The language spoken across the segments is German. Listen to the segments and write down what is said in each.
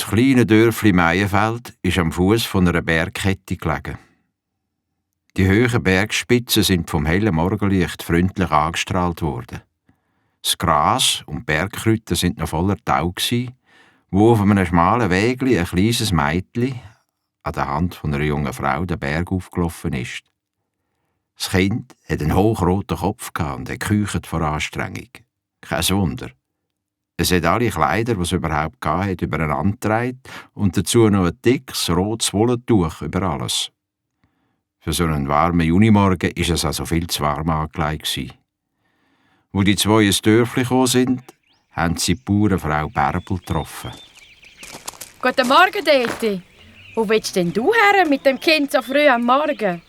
kleine Dörfli Meienfeld ist am Fuß von einer Bergkette gelegen. Die hohen Bergspitzen sind vom hellen Morgenlicht freundlich angestrahlt worden. Das Gras und die Bergkräuter sind noch voller Tau gsi, wo auf einem schmalen Wegli ein kleines Mädchen an der Hand von einer jungen Frau den Berg aufgelaufen ist. Das Kind hatte einen hochroten Kopf und hat gekeucht vor Anstrengung. Kein Wunder. Es hat alle Kleider, die es überhaupt hatte, übereinander getragen und dazu noch ein dickes, rotes Wollentuch über alles. Für so einen warmen Junimorgen war es also viel zu warm angelegt. Wo die zwei ins Dörfli gekommen sind, haben sie die Bauernfrau Bärbel getroffen. Guten Morgen, Deti. Wo willst denn du her mit dem Kind so früh am Morgen?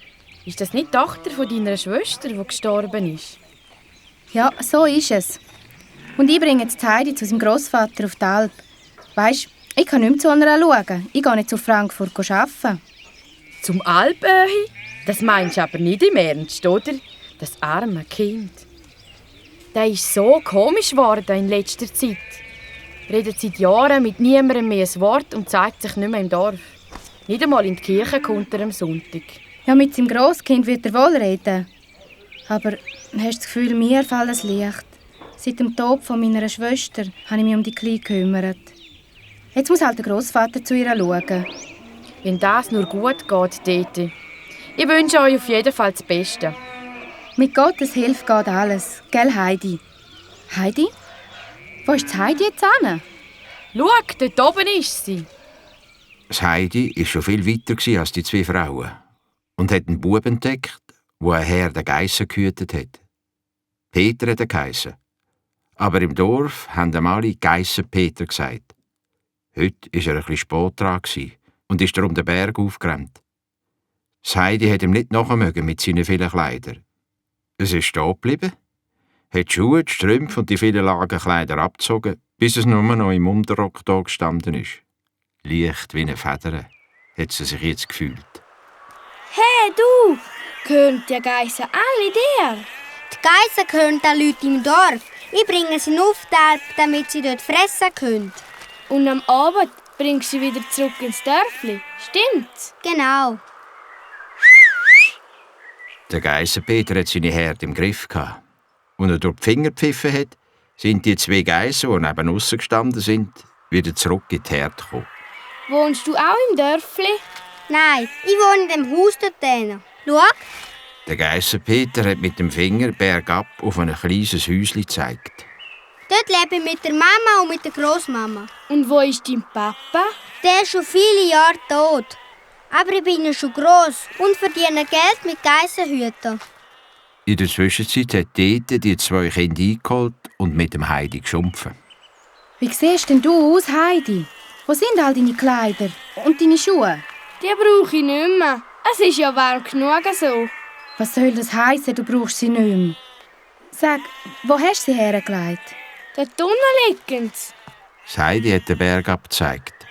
Ist das nicht die Tochter von deiner Schwester, die gestorben ist? Ja, so ist es. Und ich bringe jetzt Heidi zu seinem Grossvater auf die Alp. Weisst, ich kann nicht mehr zu einer schauen. Ich gehe nicht zu Frankfurt arbeiten. Zum Alpöhi? Das meinst du aber nicht im Ernst, oder? Das arme Kind. Der ist so komisch geworden in letzter Zeit. Redet seit Jahren mit niemandem mehr ein Wort und zeigt sich nicht mehr im Dorf. Nicht einmal in die Kirche kommt er am Sonntag. Ja, mit seinem Grosskind wird er wohl reden. Aber hast du das Gefühl, mir fällt das Licht? Seit dem Tod von meiner Schwester habe ich mich um die Kleine gekümmert. Jetzt muss halt der Grossvater zu ihr schauen. Wenn das nur gut geht, Dete. Ich wünsche euch auf jeden Fall das Beste. Mit Gottes Hilfe geht alles. Gell, Heidi? Heidi? Wo ist Heidi jetzt hin? Schau, dort oben ist sie. Das Heidi war schon viel weiter als die zwei Frauen und hat einen Bub entdeckt, der ein Herr der Geissen gehütet hat. Peter hat er geheissen. Aber im Dorf haben ihm alle Geissen-Peter gesagt. Heute war er ein bisschen spät dran und ist darum den Berg aufgerannt. Das Heidi hat ihm nicht nachmögen mit seinen vielen Kleidern. Es ist stehen geblieben, hat die Schuhe, die Strümpfe und die vielen Lagen Kleider abgezogen, bis es nur noch im Unterrock da gestanden ist. Leicht wie eine Feder hat sie sich jetzt gefühlt. Hey du, gehören die Geissen alle dir? Die Geissen gehören den Leuten im Dorf. Ich bringe sie auf die Alp, damit sie dort fressen können. Und am Abend bringst du sie wieder zurück ins Dörfli, stimmt's? Genau. Der Geissen-Peter hat seine Herde im Griff gehabt. Als er durch die Finger gepfiffen hat, sind die zwei Geissen, die neben aussen gestanden sind, wieder zurück in die Herde gekommen. Wohnst du auch im Dörfli? Nein, ich wohne in dem Haus dort hinten. Schau. Der Geissen-Peter hat mit dem Finger bergab auf ein kleines Häuschen gezeigt. Dort lebe ich mit der Mama und mit der Grossmama. Und wo ist dein Papa? Der ist schon viele Jahre tot. Aber ich bin ja schon gross und verdiene Geld mit Geissenhütern. In der Zwischenzeit hat Tete die zwei Kinder eingeholt und mit dem Heidi geschumpfen. Wie siehst denn du aus, Heidi? Wo sind all deine Kleider und deine Schuhe? Die brauche ich nicht mehr. Es ist ja warm genug so. Was soll das heissen, du brauchst sie nicht mehr? Sag, wo hast du sie hergelegt? Dort unten liegen sie. Das Heidi hat den Berg abgezeigt.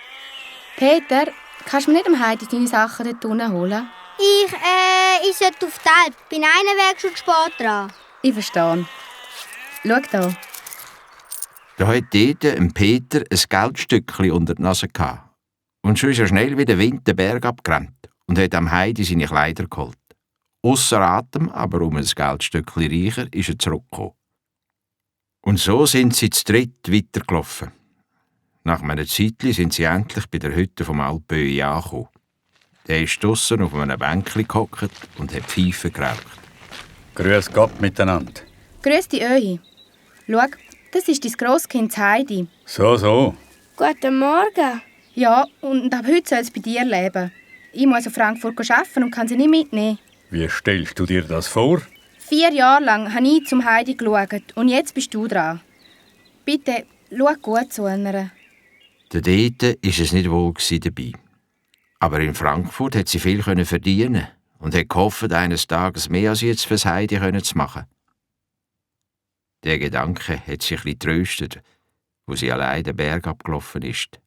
Peter, kannst du mir nicht am Heidi deine Sachen dort unten holen? Ich sollte auf die Alp. Bin einen Weg schon spät dran. Ich verstehe. Schau da. Da hat Tete dem Peter ein Geldstückchen unter die Nase gehabt. Und schon ist er schnell wie der Wind den Berg abgerannt und hat am Heidi seine Kleider geholt. Ausser Atem, aber um ein Geldstückchen reicher, ist er zurückgekommen. Und so sind sie zu dritt weitergelaufen. Nach einer Zeitli sind sie endlich bei der Hütte vom Alpöhi angekommen. Der ist draussen auf einem Bänkchen gehockt und hat Pfeife geraucht. Grüß Gott miteinander. Grüß dich, Öhi. Schau, das ist dein Grosskind Heidi. So. Guten Morgen. Ja, und ab heute soll es bei dir leben. Ich muss auf Frankfurt arbeiten und kann sie nicht mitnehmen. Wie stellst du dir das vor? 4 Jahre lang habe ich zum Heidi geschaut und jetzt bist du dran. Bitte, schau gut zu einer. Der Tete war es nicht wohl dabei. Aber in Frankfurt hat sie viel verdienen und hat gehofft, eines Tages mehr als jetzt fürs Heidi zu machen. Der Gedanke hat sich ein bisschen getröstet, wo sie allein den Berg abgelaufen ist.